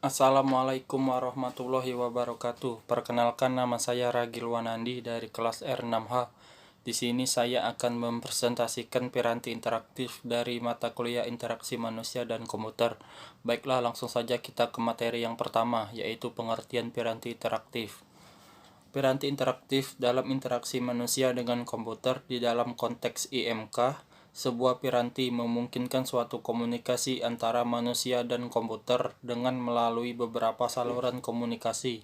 Assalamualaikum warahmatullahi wabarakatuh. Perkenalkan, nama saya Ragil Wanandi dari kelas R6H. Di sini saya akan mempresentasikan piranti interaktif dari mata kuliah Interaksi Manusia dan Komputer. Baiklah, langsung saja kita ke materi yang pertama, yaitu pengertian piranti interaktif. Piranti interaktif dalam interaksi manusia dengan komputer di dalam konteks IMK. Sebuah piranti memungkinkan suatu komunikasi antara manusia dan komputer dengan melalui beberapa saluran komunikasi.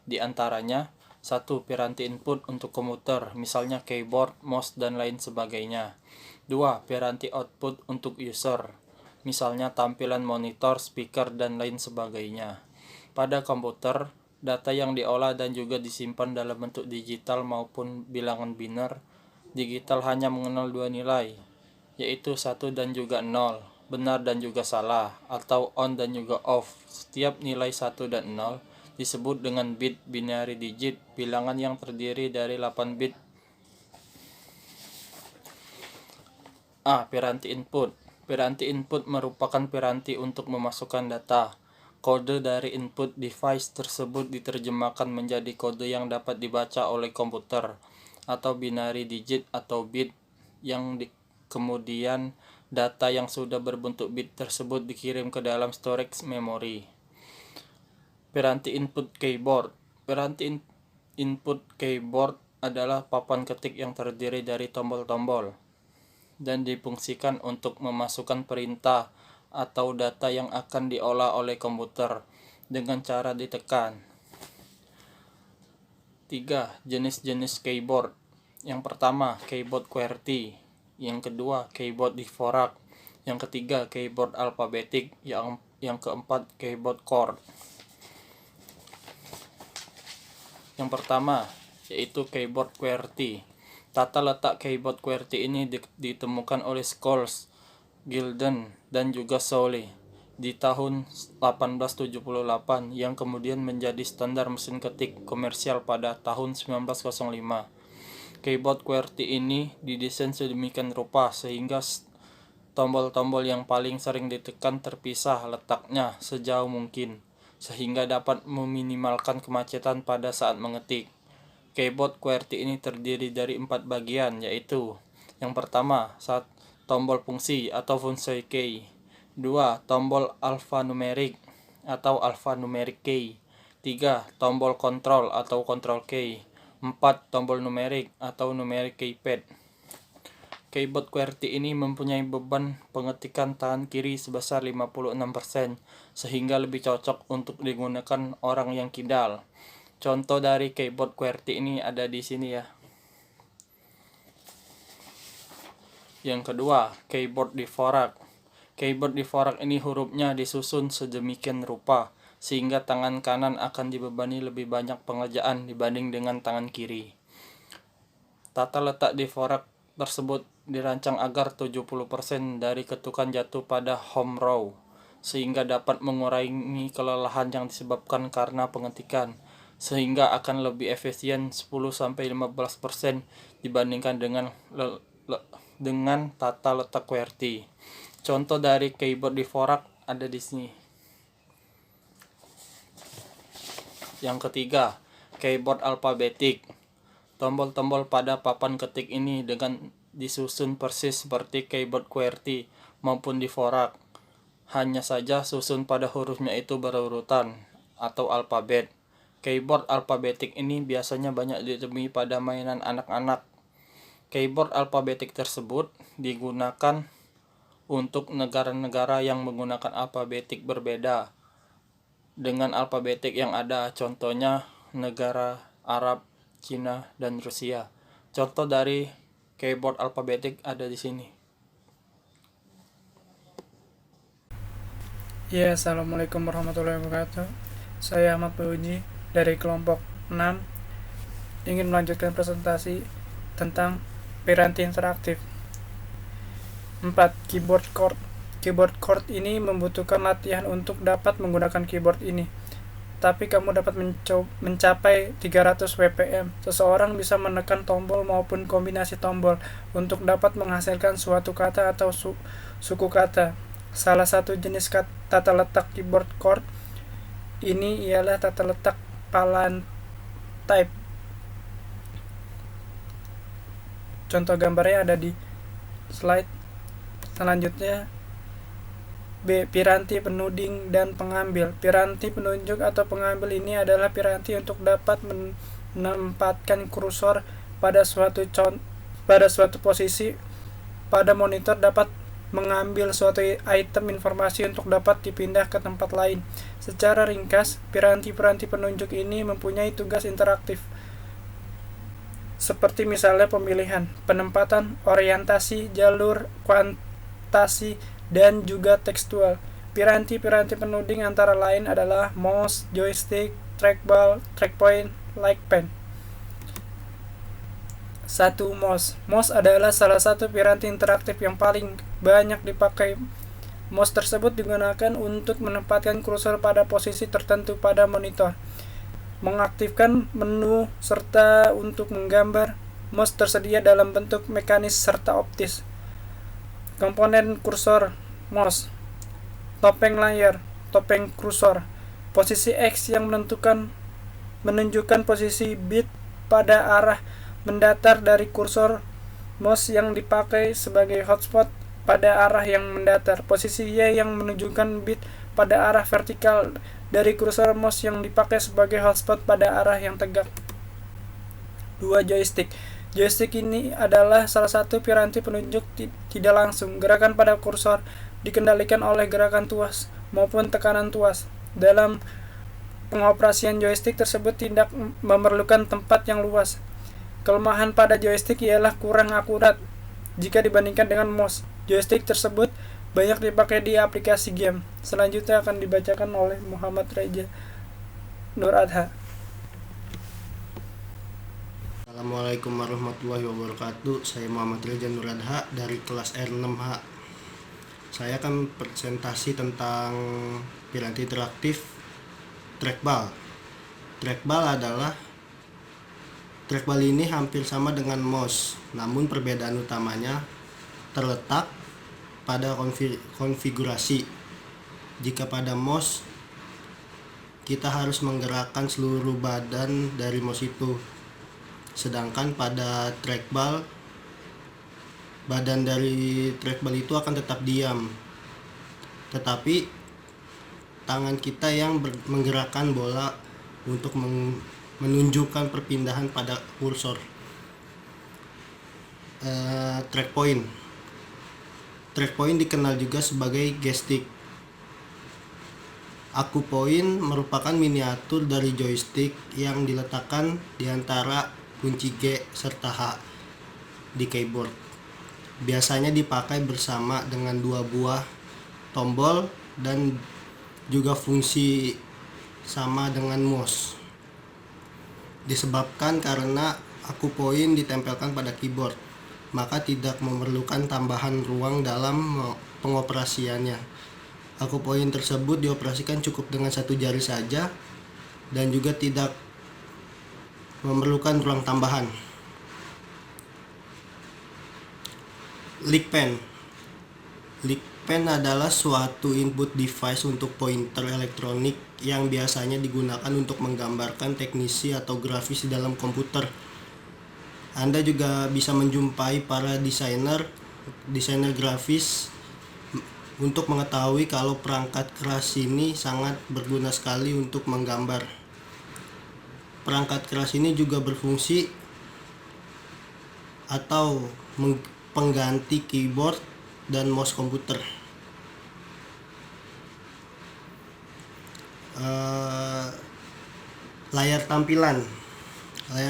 Di antaranya, 1. Piranti input untuk komputer, misalnya keyboard, mouse, dan lain sebagainya. 2. Piranti output untuk user, misalnya tampilan monitor, speaker, dan lain sebagainya. Pada komputer, data yang diolah dan juga disimpan dalam bentuk digital maupun bilangan biner. Digital hanya mengenal dua nilai, yaitu 1 dan juga 0, benar dan juga salah, atau on dan juga off. Setiap nilai 1 dan 0 disebut dengan bit binary digit, bilangan yang terdiri dari 8 bit. Piranti input. Piranti input merupakan piranti untuk memasukkan data. Kode dari input device tersebut diterjemahkan menjadi kode yang dapat dibaca oleh komputer, atau binary digit atau bit, yang kemudian data yang sudah berbentuk bit tersebut dikirim ke dalam storage memory. Piranti input keyboard. Piranti input keyboard adalah papan ketik yang terdiri dari tombol-tombol dan difungsikan untuk memasukkan perintah atau data yang akan diolah oleh komputer dengan cara ditekan. 3. Jenis-jenis keyboard. Yang pertama, keyboard QWERTY. Yang kedua, keyboard Dvorak. Yang ketiga, keyboard alfabetik. Yang keempat, keyboard chord. Yang pertama, yaitu keyboard QWERTY. Tata letak keyboard QWERTY ini ditemukan oleh Scholz, Gilden, dan juga Solé di tahun 1878, yang kemudian menjadi standar mesin ketik komersial pada tahun 1905. Keyboard QWERTY ini didesain sedemikian rupa sehingga tombol-tombol yang paling sering ditekan terpisah letaknya sejauh mungkin, sehingga dapat meminimalkan kemacetan pada saat mengetik. Keyboard QWERTY ini terdiri dari 4 bagian, yaitu: yang pertama, tombol fungsi atau fungsi key. 2. Tombol alphanumerik atau alphanumeric key. 3. Tombol kontrol atau control key. 4. Tombol numerik atau numeric keypad. Keyboard QWERTY ini mempunyai beban pengetikan tangan kiri sebesar 56%, sehingga lebih cocok untuk digunakan orang yang kidal. Contoh dari keyboard QWERTY ini ada di sini ya. Yang kedua, keyboard Dvorak. Keyboard Dvorak ini hurufnya disusun sedemikian rupa sehingga tangan kanan akan dibebani lebih banyak pengerjaan dibanding dengan tangan kiri. Tata letak Dvorak tersebut dirancang agar 70% dari ketukan jatuh pada home row, sehingga dapat mengurangi kelelahan yang disebabkan karena pengetikan, sehingga akan lebih efisien 10-15% dibandingkan dengan tata letak QWERTY. Contoh dari keyboard Dvorak ada di sini. Yang ketiga, keyboard alfabetik. Tombol-tombol pada papan ketik ini disusun persis seperti keyboard QWERTY maupun Dvorak. Hanya saja susun pada hurufnya itu berurutan atau alfabet. Keyboard alfabetik ini biasanya banyak ditemui pada mainan anak-anak. Keyboard alfabetik tersebut digunakan untuk negara-negara yang menggunakan alfabetik berbeda dengan alfabetik yang ada, contohnya negara Arab, Cina, dan Rusia. Contoh dari keyboard alfabetik ada di sini. Ya, Assalamualaikum warahmatullahi wabarakatuh. Saya Ahmad Puji dari kelompok 6 ingin melanjutkan presentasi tentang piranti interaktif. 4. Keyboard chord. Keyboard chord ini membutuhkan latihan untuk dapat menggunakan keyboard ini. Tapi kamu dapat mencapai 300 WPM. Seseorang bisa menekan tombol maupun kombinasi tombol untuk dapat menghasilkan suatu kata atau suku kata. Salah satu jenis tata letak keyboard chord ini ialah tata letak palan type. Contoh gambarnya ada di slide selanjutnya. B. Piranti penuding dan pengambil. Piranti penunjuk atau pengambil ini adalah piranti untuk dapat menempatkan kursor pada suatu posisi pada monitor, dapat mengambil suatu item informasi untuk dapat dipindah ke tempat lain. Secara ringkas, piranti-piranti penunjuk ini mempunyai tugas interaktif, seperti misalnya pemilihan, penempatan, orientasi, jalur, kuantasi, dan juga tekstual. Piranti-piranti penuding antara lain adalah mouse, joystick, trackball, trackpoint, like pen. 1. Mouse. Mouse adalah salah satu piranti interaktif yang paling banyak dipakai. Mouse tersebut digunakan untuk menempatkan kursor pada posisi tertentu pada monitor, mengaktifkan menu, serta untuk menggambar. Mouse tersedia dalam bentuk mekanis serta optis. Komponen kursor mouse: topeng layar, topeng kursor, posisi X yang menunjukkan posisi bit pada arah mendatar dari kursor mouse yang dipakai sebagai hotspot pada arah yang mendatar, posisi Y yang menunjukkan bit pada arah vertikal dari kursor mouse yang dipakai sebagai hotspot pada arah yang tegak. 2. Joystick. Joystick ini adalah salah satu piranti penunjuk tidak langsung. Gerakan pada kursor dikendalikan oleh gerakan tuas maupun tekanan tuas. Dalam pengoperasian joystick tersebut tidak memerlukan tempat yang luas. Kelemahan pada joystick ialah kurang akurat jika dibandingkan dengan mouse. Joystick tersebut banyak dipakai di aplikasi game. Selanjutnya akan dibacakan oleh Muhammad Reza Nur Adha. Assalamualaikum warahmatullahi wabarakatuh. Saya Muhammad Reza Nur Adha dari kelas R6H. Saya akan presentasi tentang piranti interaktif trackball. Trackball ini hampir sama dengan mouse, namun perbedaan utamanya terletak pada konfigurasi. Jika pada mouse, kita harus menggerakkan seluruh badan dari mouse itu. Sedangkan pada trackball, badan dari trackball itu akan tetap diam, tetapi tangan kita yang menggerakkan bola untuk menunjukkan perpindahan pada kursor. Trackpoint dikenal juga sebagai joystick. Akupoint merupakan miniatur dari joystick yang diletakkan di antara kunci G serta H di keyboard. Biasanya dipakai bersama dengan 2 buah tombol dan juga fungsi sama dengan mouse. Disebabkan karena akupoint ditempelkan pada keyboard, maka tidak memerlukan tambahan ruang dalam pengoperasiannya. Akupoint tersebut dioperasikan cukup dengan 1 jari saja dan juga tidak memerlukan ruang tambahan. Lick pen adalah suatu input device untuk pointer elektronik yang biasanya digunakan untuk menggambarkan teknisi atau grafis di dalam komputer. Anda juga bisa menjumpai para desainer grafis untuk mengetahui kalau perangkat keras ini sangat berguna sekali untuk menggambar. Perangkat keras ini juga berfungsi atau pengganti keyboard dan mouse komputer. Layar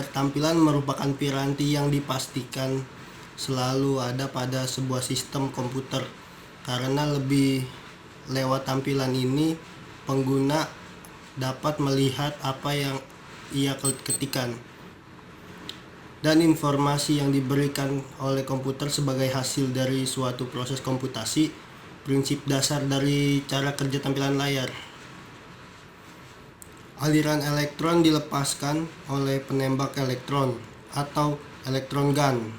tampilan merupakan piranti yang dipastikan selalu ada pada sebuah sistem komputer, karena lebih lewat tampilan ini pengguna dapat melihat apa yang ia ketikkan dan informasi yang diberikan oleh komputer sebagai hasil dari suatu proses komputasi. Prinsip dasar dari cara kerja tampilan layar: aliran elektron dilepaskan oleh penembak elektron atau elektron gun,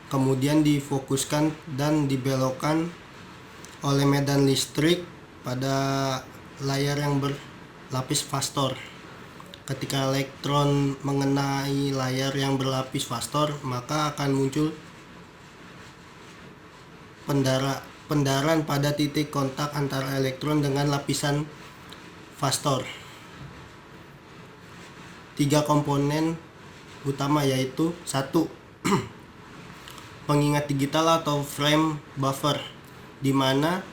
kemudian difokuskan dan dibelokkan oleh medan listrik pada layar yang lapis Fastor. Ketika elektron mengenai layar yang berlapis Fastor, maka akan muncul pendaran pada titik kontak antara elektron dengan lapisan Fastor. 3 komponen utama yaitu 1. Pengingat digital atau frame buffer, di mana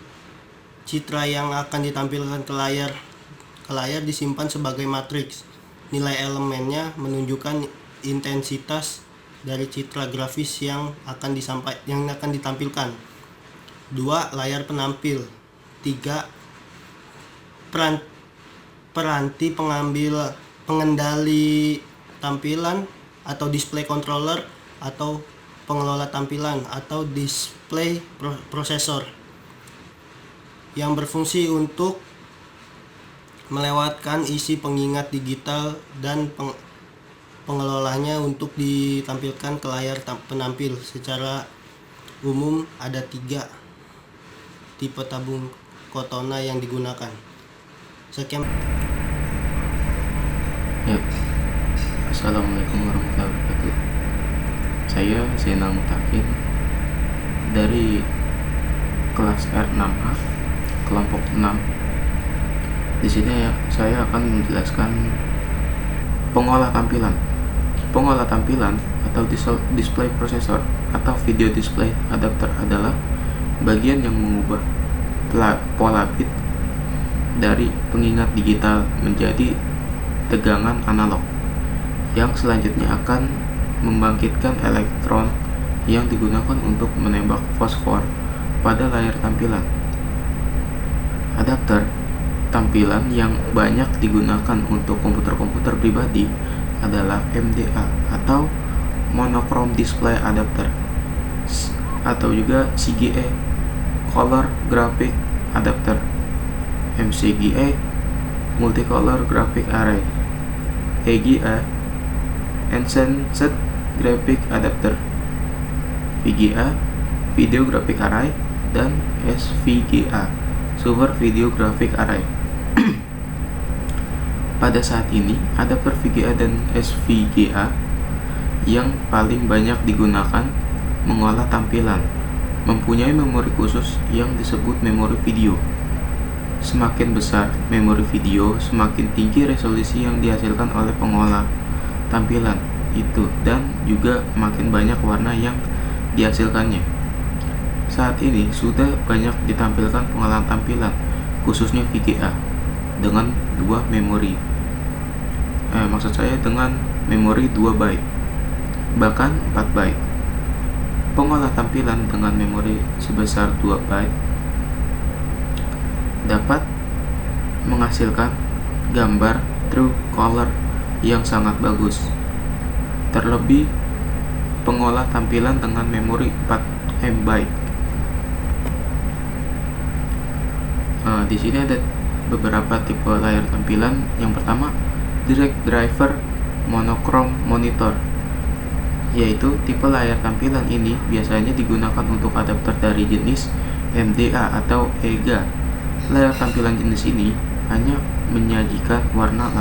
citra yang akan ditampilkan ke layar disimpan sebagai matriks. Nilai elemennya menunjukkan intensitas dari citra grafis yang akan ditampilkan. 2. Layar penampil. 3. Peranti pengendali tampilan atau display controller atau pengelola tampilan atau display processor yang berfungsi untuk melewatkan isi pengingat digital dan pengelolanya untuk ditampilkan ke layar penampil. Secara umum ada 3 tipe tabung Cortana yang digunakan. Sekian. Ya, Assalamualaikum warahmatullahi wabarakatuh. Saya Zainal Mutakin dari kelas R6A kelompok 6. Di sini saya akan menjelaskan pengolah tampilan. Pengolah tampilan atau display processor atau video display adapter adalah bagian yang mengubah pola bit dari pengingat digital menjadi tegangan analog, yang selanjutnya akan membangkitkan elektron yang digunakan untuk menembak fosfor pada layar tampilan. Adapter tampilan yang banyak digunakan untuk komputer-komputer pribadi adalah MDA atau Monochrome Display Adapter, atau juga CGA Color Graphic Adapter, MCGA Multicolor Graphic Array, EGA Enhanced Graphic Adapter, VGA Video Graphic Array, dan SVGA Super Video Graphic Array. Pada saat ini, adapter VGA dan SVGA yang paling banyak digunakan mengolah tampilan mempunyai memori khusus yang disebut memori video. Semakin besar memori video, semakin tinggi resolusi yang dihasilkan oleh pengolah tampilan itu, dan juga makin banyak warna yang dihasilkannya. Saat ini sudah banyak ditampilkan pengolahan tampilan, khususnya VGA, dengan 2 memori. Maksud saya dengan memori 2 byte, bahkan 4 byte. Pengolah tampilan dengan memori sebesar 2 byte dapat menghasilkan gambar true color yang sangat bagus. Terlebih pengolah tampilan dengan memori 4 MB. Di sini ada beberapa tipe layar tampilan. Yang pertama, Direct Driver Monochrome Monitor, yaitu tipe layar tampilan ini biasanya digunakan untuk adapter dari jenis MDA atau EGA. Layar tampilan jenis ini hanya menyajikan warna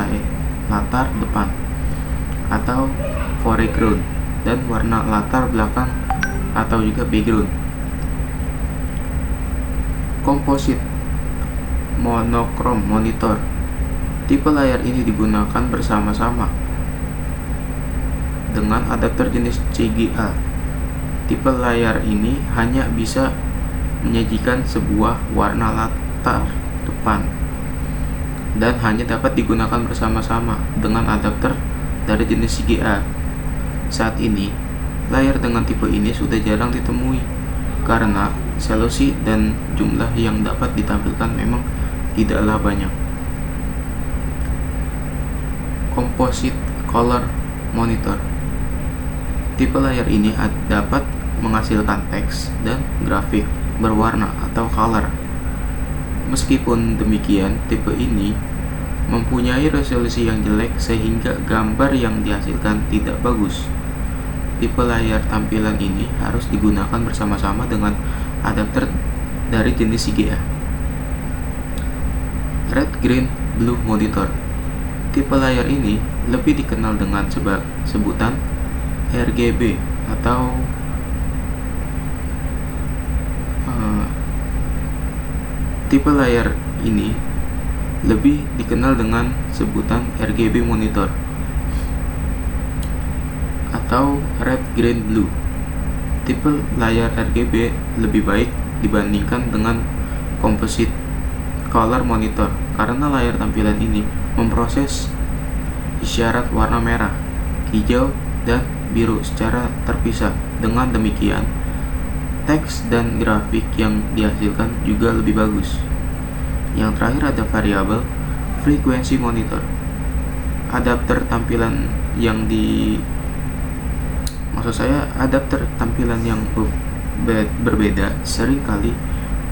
latar depan atau foreground dan warna latar belakang atau juga background. Composite Monochrome Monitor, tipe layar ini digunakan bersama-sama dengan adapter jenis CGA. Tipe layar ini hanya bisa menyajikan sebuah warna latar depan dan hanya dapat digunakan bersama-sama dengan adapter dari jenis CGA. Saat ini, layar dengan tipe ini sudah jarang ditemui karena resolusi dan jumlah yang dapat ditampilkan memang tidaklah banyak. Composite Color Monitor, tipe layar ini dapat menghasilkan teks dan grafik berwarna atau color. Meskipun demikian, tipe ini mempunyai resolusi yang jelek sehingga gambar yang dihasilkan tidak bagus. Tipe layar tampilan ini harus digunakan bersama-sama dengan adapter dari jenis CGA. Red Green Blue monitor. Tipe layar ini lebih dikenal dengan sebutan RGB atau tipe layar ini lebih dikenal dengan sebutan RGB monitor atau red, green, blue. Tipe layar RGB lebih baik dibandingkan dengan composite color monitor karena layar tampilan ini memproses isyarat warna merah, hijau, dan biru secara terpisah. Dengan demikian, teks dan grafik yang dihasilkan juga lebih bagus. Yang terakhir ada variabel frekuensi monitor. Adapter tampilan yang adapter tampilan yang berbeda seringkali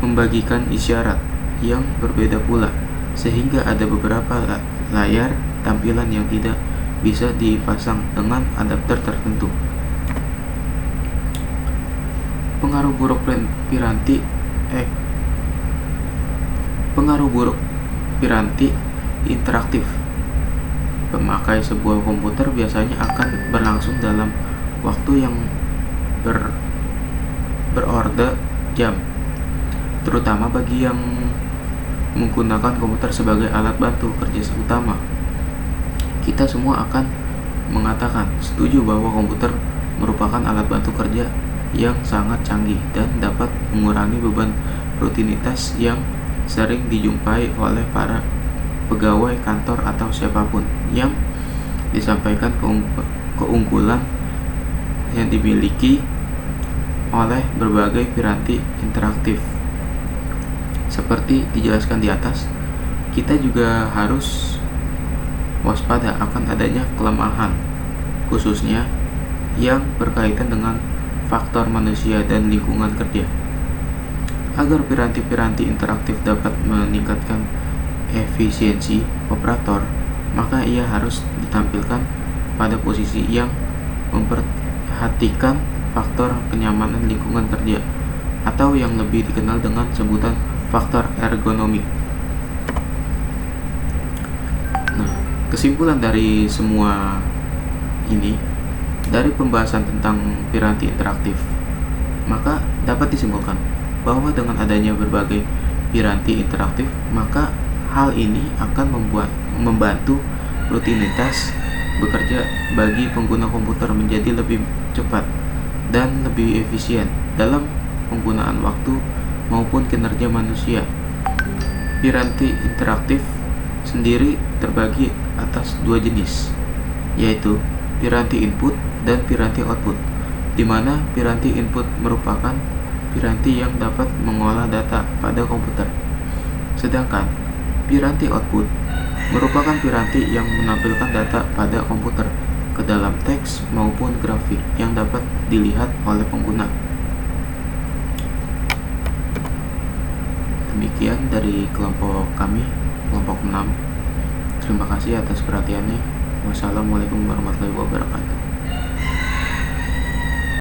membagikan isyarat yang berbeda pula, sehingga ada beberapa layar tampilan yang tidak bisa dipasang dengan adapter tertentu. Pengaruh buruk piranti interaktif. Pemakai sebuah komputer biasanya akan berlangsung dalam waktu yang berorde jam, terutama bagi yang menggunakan komputer sebagai alat bantu kerja utama. Kita semua akan mengatakan setuju bahwa komputer merupakan alat bantu kerja yang sangat canggih dan dapat mengurangi beban rutinitas yang sering dijumpai oleh para pegawai kantor atau siapapun. Yang disampaikan keunggulan yang dimiliki oleh berbagai piranti interaktif. Seperti dijelaskan di atas, kita juga harus waspada akan adanya kelemahan, khususnya yang berkaitan dengan faktor manusia dan lingkungan kerja. Agar piranti-piranti interaktif dapat meningkatkan efisiensi operator, maka ia harus ditampilkan pada posisi yang memperhatikan faktor kenyamanan lingkungan kerja, atau yang lebih dikenal dengan sebutan faktor ergonomik. Nah, kesimpulan dari semua ini, dari pembahasan tentang piranti interaktif, maka dapat disimpulkan bahwa dengan adanya berbagai piranti interaktif, maka hal ini akan membantu rutinitas bekerja bagi pengguna komputer menjadi lebih cepat dan lebih efisien dalam penggunaan waktu maupun kinerja manusia. Piranti interaktif sendiri terbagi atas dua jenis, yaitu piranti input dan piranti output, di mana piranti input merupakan piranti yang dapat mengolah data pada komputer, sedangkan piranti output merupakan piranti yang menampilkan data pada komputer ke dalam teks maupun grafik yang dapat dilihat oleh pengguna. Demikian dari kelompok kami, kelompok 6. Terima kasih atas perhatiannya. Wassalamualaikum warahmatullahi wabarakatuh.